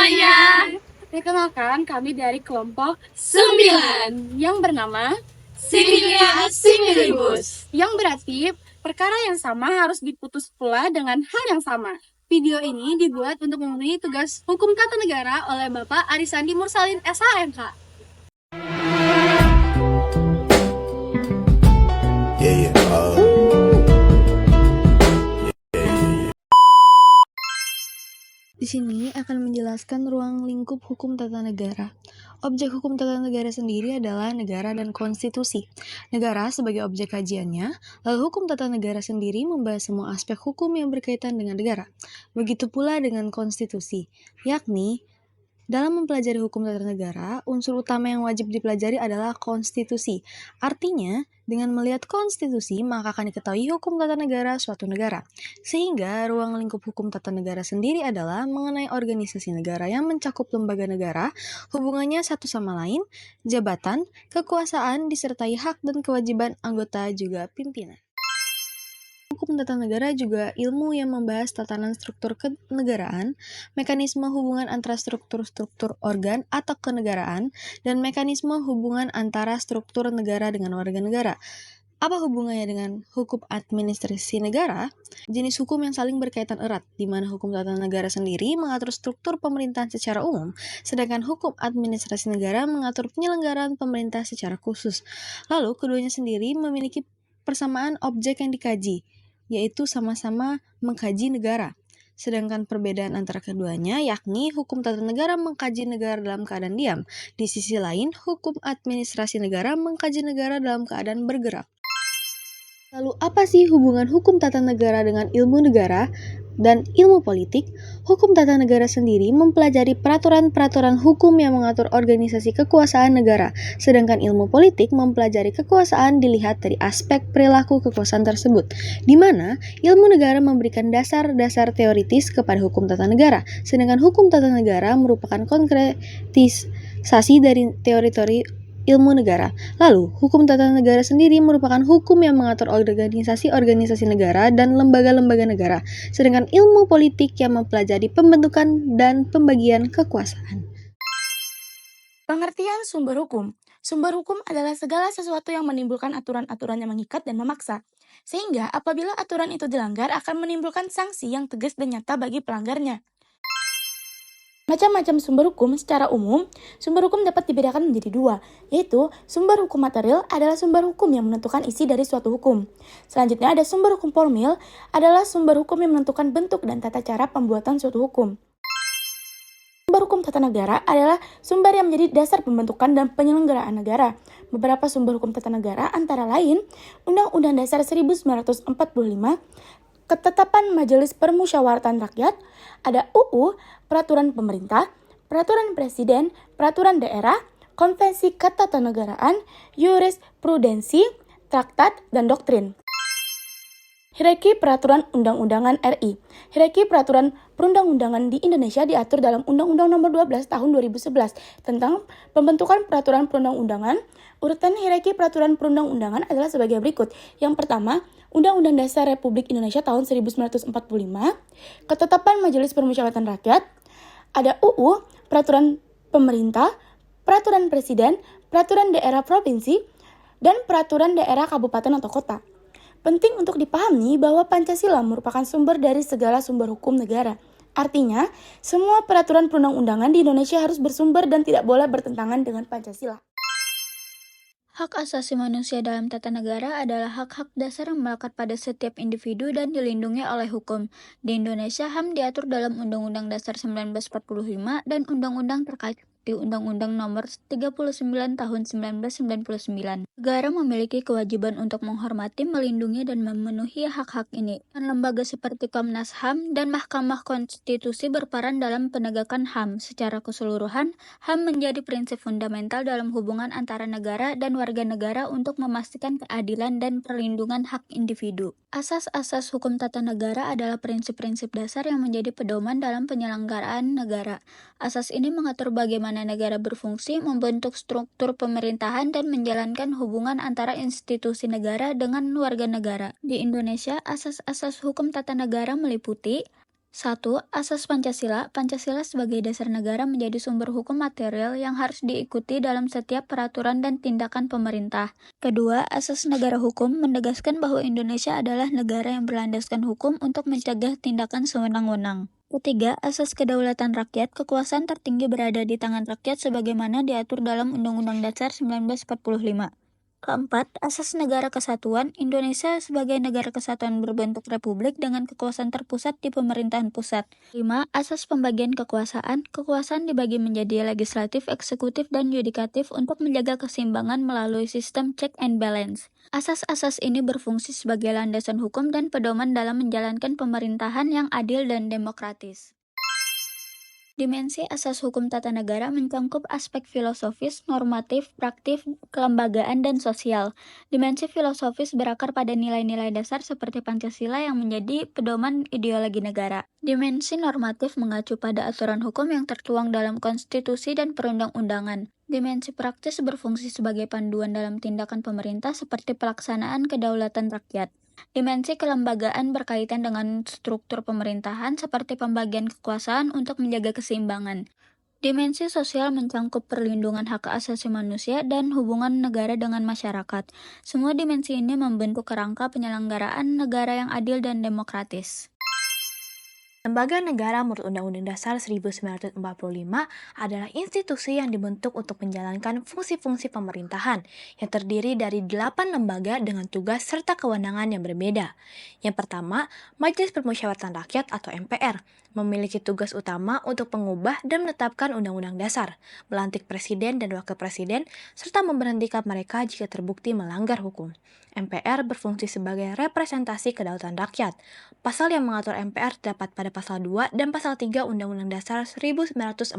semuanya. Perkenalkan, kami dari kelompok 9 yang bernama Civilia Similibus. yang berarti perkara yang sama harus diputus pula dengan hal yang sama. Video ini dibuat untuk memenuhi tugas hukum tata negara oleh Bapak Arisandi Mursalin SHMK. Di sini akan menjelaskan ruang lingkup hukum tata negara. Objek hukum tata negara sendiri adalah negara dan konstitusi. Negara sebagai objek kajiannya, lalu hukum tata negara sendiri membahas semua aspek hukum yang berkaitan dengan negara. Begitu pula dengan konstitusi, yakni dalam mempelajari hukum tata negara, unsur utama yang wajib dipelajari adalah konstitusi. Artinya, dengan melihat konstitusi, maka akan diketahui hukum tata negara suatu negara. Sehingga, ruang lingkup hukum tata negara sendiri adalah mengenai organisasi negara yang mencakup lembaga negara, hubungannya satu sama lain, jabatan, kekuasaan, disertai hak dan kewajiban anggota juga pimpinan. Hukum tata negara juga ilmu yang membahas tatanan struktur kenegaraan, mekanisme hubungan antara struktur-struktur organ atau kenegaraan, dan mekanisme hubungan antara struktur negara dengan warga negara. Apa hubungannya dengan hukum administrasi negara? Jenis hukum yang saling berkaitan erat, di mana hukum tata negara sendiri mengatur struktur pemerintahan secara umum, sedangkan hukum administrasi negara mengatur penyelenggaraan pemerintah secara khusus. Lalu, keduanya sendiri memiliki persamaan objek yang dikaji, yaitu sama-sama mengkaji negara. Sedangkan perbedaan antara keduanya yakni hukum tata negara mengkaji negara dalam keadaan diam. Di sisi lain, hukum administrasi negara mengkaji negara dalam keadaan bergerak. Lalu apa sih hubungan hukum tata negara dengan ilmu negara dan ilmu politik? Hukum tata negara sendiri mempelajari peraturan-peraturan hukum yang mengatur organisasi kekuasaan negara, sedangkan ilmu politik mempelajari kekuasaan dilihat dari aspek perilaku kekuasaan tersebut, di mana ilmu negara memberikan dasar-dasar teoritis kepada hukum tata negara, sedangkan hukum tata negara merupakan konkretisasi dari teori-teori ilmu negara. Lalu, hukum tata negara sendiri merupakan hukum yang mengatur organisasi-organisasi negara dan lembaga-lembaga negara, sedangkan ilmu politik yang mempelajari pembentukan dan pembagian kekuasaan. Pengertian sumber hukum. Sumber hukum adalah segala sesuatu yang menimbulkan aturan-aturan yang mengikat dan memaksa, sehingga apabila aturan itu dilanggar akan menimbulkan sanksi yang tegas dan nyata bagi pelanggarnya. Macam-macam sumber hukum secara umum, sumber hukum dapat dibedakan menjadi dua, yaitu sumber hukum material adalah sumber hukum yang menentukan isi dari suatu hukum. Selanjutnya ada sumber hukum formil adalah sumber hukum yang menentukan bentuk dan tata cara pembuatan suatu hukum. Sumber hukum tata negara adalah sumber yang menjadi dasar pembentukan dan penyelenggaraan negara. Beberapa sumber hukum tata negara antara lain Undang-Undang Dasar 1945, Ketetapan Majelis Permusyawaratan Rakyat, ada UU, Peraturan Pemerintah, Peraturan Presiden, Peraturan Daerah, Konvensi Ketatanegaraan, Jurisprudensi, Traktat, dan Doktrin. Hierarki Peraturan Undang-Undangan RI. Hierarki Peraturan Perundang-undangan di Indonesia diatur dalam Undang-Undang Nomor 12 Tahun 2011 tentang pembentukan peraturan perundang-undangan. Urutan hierarki peraturan perundang-undangan adalah sebagai berikut. Yang pertama, Undang-Undang Dasar Republik Indonesia tahun 1945, Ketetapan Majelis Permusyawaratan Rakyat, ada UU, Peraturan Pemerintah, Peraturan Presiden, Peraturan Daerah Provinsi, dan Peraturan Daerah Kabupaten atau Kota. Penting untuk dipahami bahwa Pancasila merupakan sumber dari segala sumber hukum negara. Artinya, semua peraturan perundang-undangan di Indonesia harus bersumber dan tidak boleh bertentangan dengan Pancasila. Hak asasi manusia dalam tata negara adalah hak-hak dasar yang melekat pada setiap individu dan dilindungi oleh hukum. Di Indonesia, HAM diatur dalam Undang-Undang Dasar 1945 dan undang-undang terkait di Undang-Undang Nomor 39 Tahun 1999. Negara memiliki kewajiban untuk menghormati, melindungi, dan memenuhi hak-hak ini. Dan lembaga seperti Komnas HAM dan Mahkamah Konstitusi berperan dalam penegakan HAM. Secara keseluruhan, HAM menjadi prinsip fundamental dalam hubungan antara negara dan warga negara untuk memastikan keadilan dan perlindungan hak individu. Asas-asas hukum tata negara adalah prinsip-prinsip dasar yang menjadi pedoman dalam penyelenggaraan negara. Asas ini mengatur bagaimana negara berfungsi, membentuk struktur pemerintahan, dan menjalankan hubungan antara institusi negara dengan warga negara. Di Indonesia, asas-asas hukum tata negara meliputi 1. Asas Pancasila. Pancasila sebagai dasar negara menjadi sumber hukum material yang harus diikuti dalam setiap peraturan dan tindakan pemerintah. Kedua, asas negara hukum menegaskan bahwa Indonesia adalah negara yang berlandaskan hukum untuk mencegah tindakan sewenang-wenang. Ketiga, asas kedaulatan rakyat. Kekuasaan tertinggi berada di tangan rakyat sebagaimana diatur dalam Undang-Undang Dasar 1945. Keempat, asas negara kesatuan. Indonesia sebagai negara kesatuan berbentuk republik dengan kekuasaan terpusat di pemerintahan pusat. 5. Asas pembagian kekuasaan. Kekuasaan dibagi menjadi legislatif, eksekutif, dan yudikatif untuk menjaga keseimbangan melalui sistem check and balance. Asas-asas ini berfungsi sebagai landasan hukum dan pedoman dalam menjalankan pemerintahan yang adil dan demokratis. Dimensi asas hukum tata negara mencakup aspek filosofis, normatif, praktif, kelembagaan, dan sosial. Dimensi filosofis berakar pada nilai-nilai dasar seperti Pancasila yang menjadi pedoman ideologi negara. Dimensi normatif mengacu pada aturan hukum yang tertuang dalam konstitusi dan perundang-undangan. Dimensi praktis berfungsi sebagai panduan dalam tindakan pemerintah seperti pelaksanaan kedaulatan rakyat. Dimensi kelembagaan berkaitan dengan struktur pemerintahan seperti pembagian kekuasaan untuk menjaga keseimbangan. Dimensi sosial mencakup perlindungan hak asasi manusia dan hubungan negara dengan masyarakat. Semua dimensi ini membentuk kerangka penyelenggaraan negara yang adil dan demokratis. Lembaga negara menurut Undang-Undang Dasar 1945 adalah institusi yang dibentuk untuk menjalankan fungsi-fungsi pemerintahan yang terdiri dari 8 lembaga dengan tugas serta kewenangan yang berbeda. Yang pertama, Majelis Permusyawaratan Rakyat atau MPR memiliki tugas utama untuk mengubah dan menetapkan Undang-Undang Dasar, melantik presiden dan wakil presiden, serta memberhentikan mereka jika terbukti melanggar hukum. MPR berfungsi sebagai representasi kedaulatan rakyat. Pasal yang mengatur MPR terdapat pada pasal 2 dan pasal 3 Undang-Undang Dasar 1945.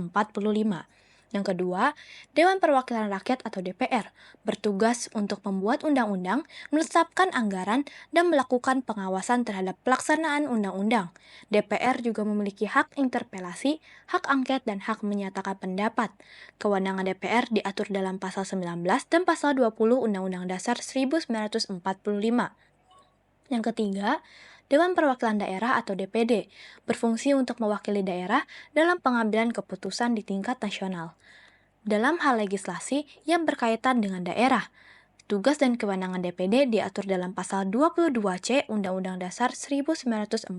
Yang kedua, Dewan Perwakilan Rakyat atau DPR bertugas untuk membuat undang-undang, menetapkan anggaran, dan melakukan pengawasan terhadap pelaksanaan undang-undang. DPR juga memiliki hak interpelasi, hak angket, dan hak menyatakan pendapat. Kewenangan DPR diatur dalam pasal 19 dan pasal 20 Undang-Undang Dasar 1945. Yang ketiga, Dewan Perwakilan Daerah atau DPD berfungsi untuk mewakili daerah dalam pengambilan keputusan di tingkat nasional dalam hal legislasi yang berkaitan dengan daerah. Tugas dan kewenangan DPD diatur dalam pasal 22C Undang-Undang Dasar 1945.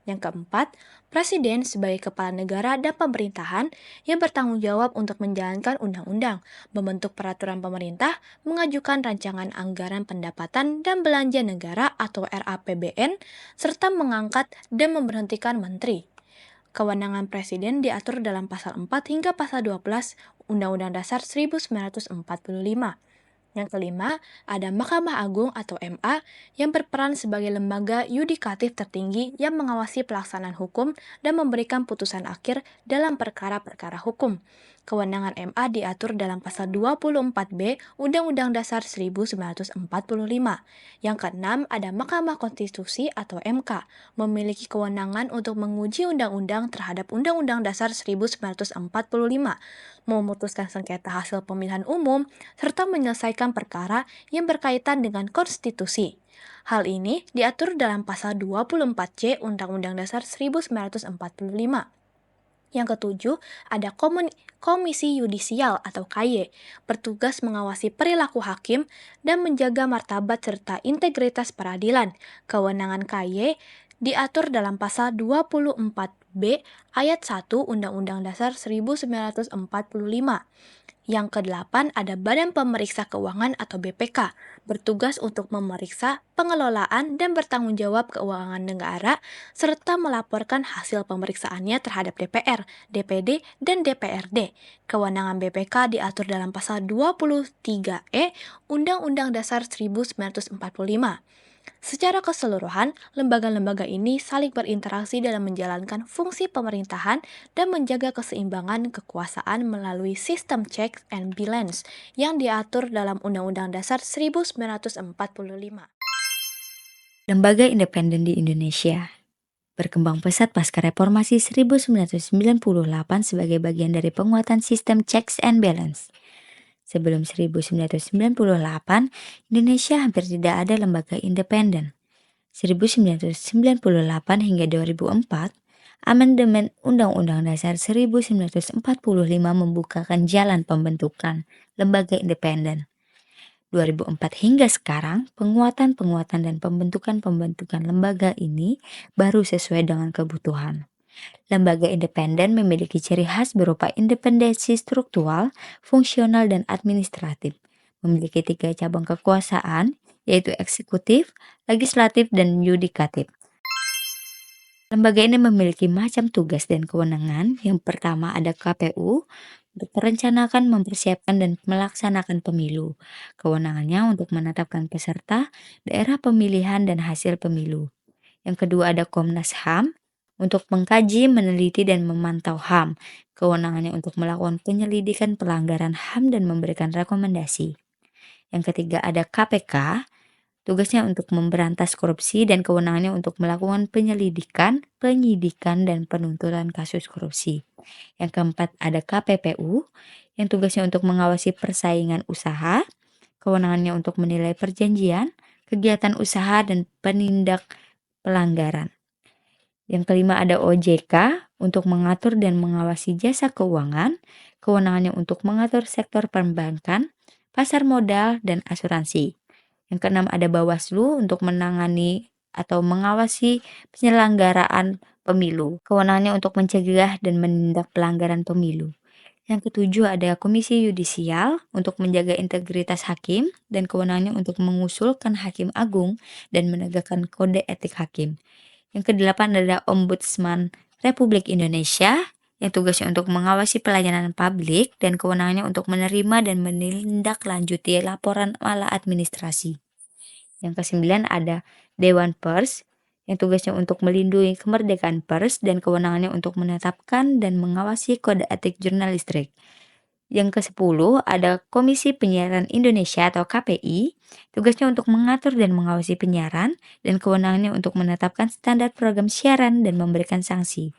Yang keempat, Presiden sebagai kepala negara dan pemerintahan yang bertanggung jawab untuk menjalankan undang-undang, membentuk peraturan pemerintah, mengajukan rancangan anggaran pendapatan dan belanja negara atau RAPBN, serta mengangkat dan memberhentikan menteri. Kewenangan Presiden diatur dalam pasal 4 hingga pasal 12 Undang-Undang Dasar 1945. Yang kelima, ada Mahkamah Agung atau MA yang berperan sebagai lembaga yudikatif tertinggi yang mengawasi pelaksanaan hukum dan memberikan putusan akhir dalam perkara-perkara hukum. Kewenangan MA diatur dalam pasal 24B Undang-Undang Dasar 1945. Yang keenam, ada Mahkamah Konstitusi atau MK, memiliki kewenangan untuk menguji undang-undang terhadap Undang-Undang Dasar 1945, memutuskan sengketa hasil pemilihan umum, serta menyelesaikan perkara yang berkaitan dengan konstitusi. Hal ini diatur dalam pasal 24C Undang-Undang Dasar 1945. Yang ketujuh, ada Komisi Yudisial atau KY, bertugas mengawasi perilaku hakim dan menjaga martabat serta integritas peradilan. Kewenangan KY diatur dalam pasal 24B ayat 1 Undang-Undang Dasar 1945. Yang kedelapan, ada Badan Pemeriksa Keuangan atau BPK, bertugas untuk memeriksa pengelolaan dan bertanggung jawab keuangan negara, serta melaporkan hasil pemeriksaannya terhadap DPR, DPD, dan DPRD. Kewenangan BPK diatur dalam pasal 23E Undang-Undang Dasar 1945. Secara keseluruhan, lembaga-lembaga ini saling berinteraksi dalam menjalankan fungsi pemerintahan dan menjaga keseimbangan kekuasaan melalui sistem check and balance yang diatur dalam Undang-Undang Dasar 1945. Lembaga independen di Indonesia berkembang pesat pasca reformasi 1998 sebagai bagian dari penguatan sistem checks and balance. Sebelum 1998, Indonesia hampir tidak ada lembaga independen. 1998 hingga 2004, Amandemen Undang-Undang Dasar 1945 membukakan jalan pembentukan lembaga independen. 2004 hingga sekarang, penguatan dan pembentukan lembaga ini baru sesuai dengan kebutuhan. Lembaga independen memiliki ciri khas berupa independensi struktural, fungsional, dan administratif. Memiliki 3 cabang kekuasaan, yaitu eksekutif, legislatif, dan yudikatif. Lembaga ini memiliki macam tugas dan kewenangan. Yang pertama ada KPU, untuk merencanakan, mempersiapkan, dan melaksanakan pemilu. Kewenangannya untuk menetapkan peserta, daerah pemilihan, dan hasil pemilu. Yang kedua ada Komnas HAM, untuk mengkaji, meneliti, dan memantau HAM. Kewenangannya untuk melakukan penyelidikan pelanggaran HAM dan memberikan rekomendasi. Yang ketiga ada KPK, tugasnya untuk memberantas korupsi dan kewenangannya untuk melakukan penyelidikan, penyidikan, dan penuntutan kasus korupsi. Yang keempat ada KPPU, yang tugasnya untuk mengawasi persaingan usaha, kewenangannya untuk menilai perjanjian, kegiatan usaha, dan penindak pelanggaran. Yang kelima ada OJK, untuk mengatur dan mengawasi jasa keuangan, kewenangannya untuk mengatur sektor perbankan, pasar modal, dan asuransi. Yang keenam ada Bawaslu, untuk menangani atau mengawasi penyelenggaraan pemilu. Kewenangannya untuk mencegah dan menindak pelanggaran pemilu. Yang ketujuh ada Komisi Yudisial, untuk menjaga integritas hakim dan kewenangannya untuk mengusulkan hakim agung dan menegakkan kode etik hakim. Yang kedelapan ada Ombudsman Republik Indonesia, yang tugasnya untuk mengawasi pelayanan publik dan kewenangannya untuk menerima dan menindaklanjuti laporan maladministrasi. Yang kesembilan ada Dewan Pers, yang tugasnya untuk melindungi kemerdekaan pers dan kewenangannya untuk menetapkan dan mengawasi kode etik jurnalistik. Yang ke-10 ada Komisi Penyiaran Indonesia atau KPI, tugasnya untuk mengatur dan mengawasi penyiaran dan kewenangannya untuk menetapkan standar program siaran dan memberikan sanksi.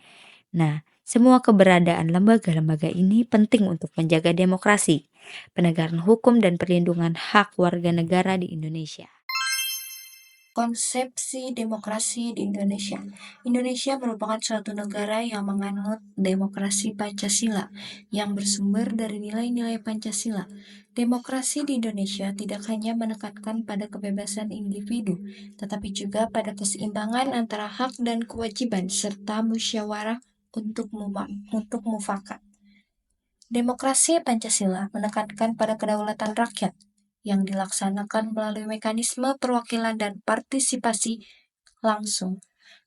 Nah, semua keberadaan lembaga-lembaga ini penting untuk menjaga demokrasi, penegakan hukum, dan perlindungan hak warga negara di Indonesia. Konsepsi demokrasi di Indonesia. Indonesia merupakan suatu negara yang menganut demokrasi Pancasila yang bersumber dari nilai-nilai Pancasila. Demokrasi di Indonesia tidak hanya menekankan pada kebebasan individu, tetapi juga pada keseimbangan antara hak dan kewajiban serta musyawarah untuk mufakat. Demokrasi Pancasila menekankan pada kedaulatan rakyat yang dilaksanakan melalui mekanisme perwakilan dan partisipasi langsung.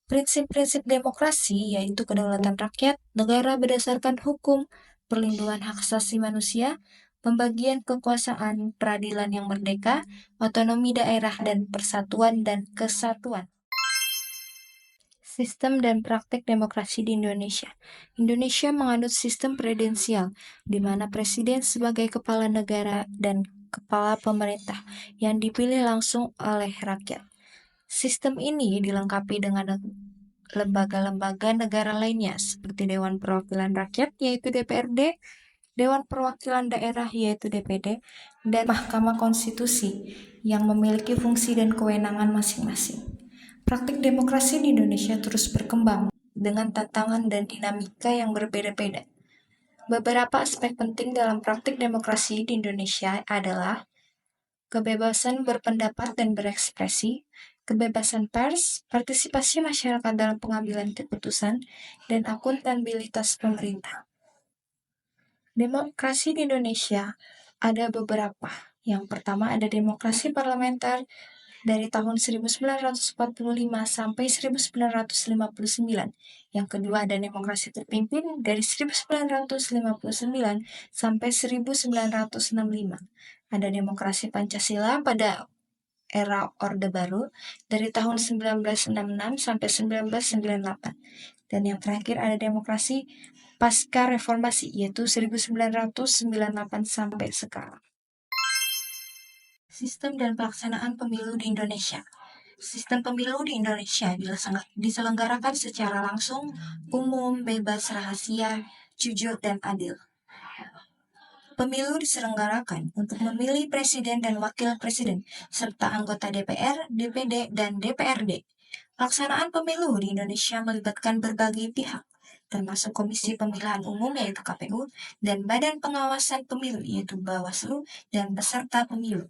Prinsip-prinsip demokrasi yaitu kedaulatan rakyat, negara berdasarkan hukum, perlindungan hak asasi manusia, pembagian kekuasaan, peradilan yang merdeka, otonomi daerah, dan persatuan dan kesatuan. Sistem dan praktek demokrasi di Indonesia. Indonesia menganut sistem presidensial, di mana presiden sebagai kepala negara dan kepala pemerintah yang dipilih langsung oleh rakyat. Sistem ini dilengkapi dengan lembaga-lembaga negara lainnya seperti Dewan Perwakilan Rakyat yaitu DPRD, Dewan Perwakilan Daerah yaitu DPD, dan Mahkamah Konstitusi yang memiliki fungsi dan kewenangan masing-masing. Praktik demokrasi di Indonesia terus berkembang dengan tantangan dan dinamika yang berbeda-beda. Beberapa aspek penting dalam praktik demokrasi di Indonesia adalah kebebasan berpendapat dan berekspresi, kebebasan pers, partisipasi masyarakat dalam pengambilan keputusan, dan akuntabilitas pemerintah. Demokrasi di Indonesia ada beberapa. Yang pertama ada demokrasi parlementer dari tahun 1945 sampai 1959. Yang kedua ada demokrasi terpimpin dari 1959 sampai 1965. Ada demokrasi Pancasila pada era Orde Baru dari tahun 1966 sampai 1998. Dan yang terakhir ada demokrasi pasca reformasi yaitu 1998 sampai sekarang. Sistem dan pelaksanaan pemilu di Indonesia. Sistem pemilu di Indonesia diselenggarakan secara langsung, umum, bebas, rahasia, jujur, dan adil. Pemilu diselenggarakan untuk memilih presiden dan wakil presiden, serta anggota DPR, DPD, dan DPRD. Pelaksanaan pemilu di Indonesia melibatkan berbagai pihak, termasuk Komisi Pemilihan Umum yaitu KPU, dan Badan Pengawasan Pemilu yaitu Bawaslu, dan peserta pemilu.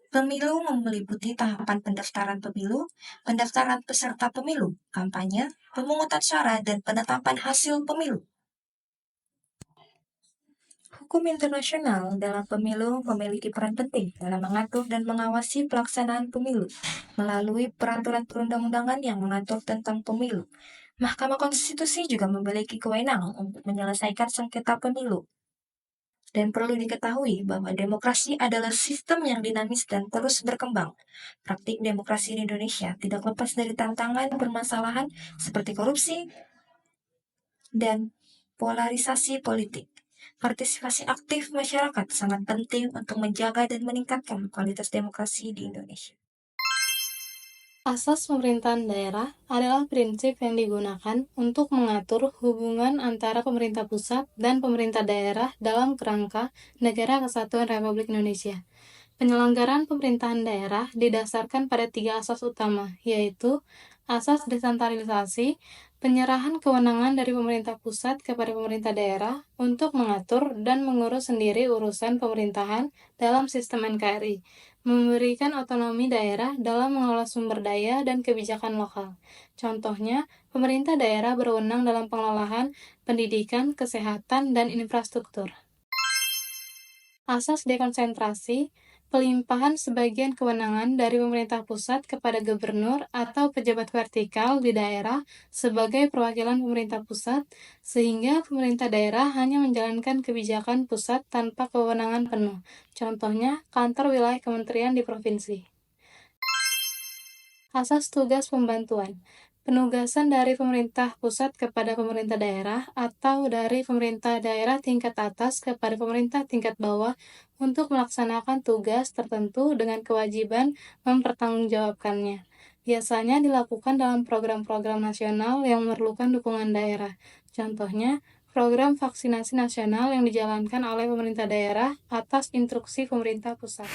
Pemilu meliputi tahapan pendaftaran pemilu, pendaftaran peserta pemilu, kampanye, pemungutan suara, dan penetapan hasil pemilu. Hukum internasional dalam pemilu memiliki peran penting dalam mengatur dan mengawasi pelaksanaan pemilu melalui peraturan perundang-undangan yang mengatur tentang pemilu. Mahkamah Konstitusi juga memiliki kewenangan untuk menyelesaikan sengketa pemilu. Dan perlu diketahui bahwa demokrasi adalah sistem yang dinamis dan terus berkembang. Praktik demokrasi di Indonesia tidak lepas dari tantangan permasalahan seperti korupsi dan polarisasi politik. Partisipasi aktif masyarakat sangat penting untuk menjaga dan meningkatkan kualitas demokrasi di Indonesia. Asas pemerintahan daerah adalah prinsip yang digunakan untuk mengatur hubungan antara pemerintah pusat dan pemerintah daerah dalam kerangka Negara Kesatuan Republik Indonesia. Penyelenggaraan pemerintahan daerah didasarkan pada 3 asas utama, yaitu asas desentralisasi, penyerahan kewenangan dari pemerintah pusat kepada pemerintah daerah untuk mengatur dan mengurus sendiri urusan pemerintahan dalam sistem NKRI, memberikan otonomi daerah dalam mengelola sumber daya dan kebijakan lokal. Contohnya, pemerintah daerah berwenang dalam pengelolaan pendidikan, kesehatan, dan infrastruktur. Asas dekonsentrasi, pelimpahan sebagian kewenangan dari pemerintah pusat kepada gubernur atau pejabat vertikal di daerah sebagai perwakilan pemerintah pusat, sehingga pemerintah daerah hanya menjalankan kebijakan pusat tanpa kewenangan penuh. Contohnya, kantor wilayah kementerian di provinsi. Asas tugas pembantuan, penugasan dari pemerintah pusat kepada pemerintah daerah atau dari pemerintah daerah tingkat atas kepada pemerintah tingkat bawah untuk melaksanakan tugas tertentu dengan kewajiban mempertanggungjawabkannya. Biasanya dilakukan dalam program-program nasional yang memerlukan dukungan daerah. Contohnya, program vaksinasi nasional yang dijalankan oleh pemerintah daerah atas instruksi pemerintah pusat.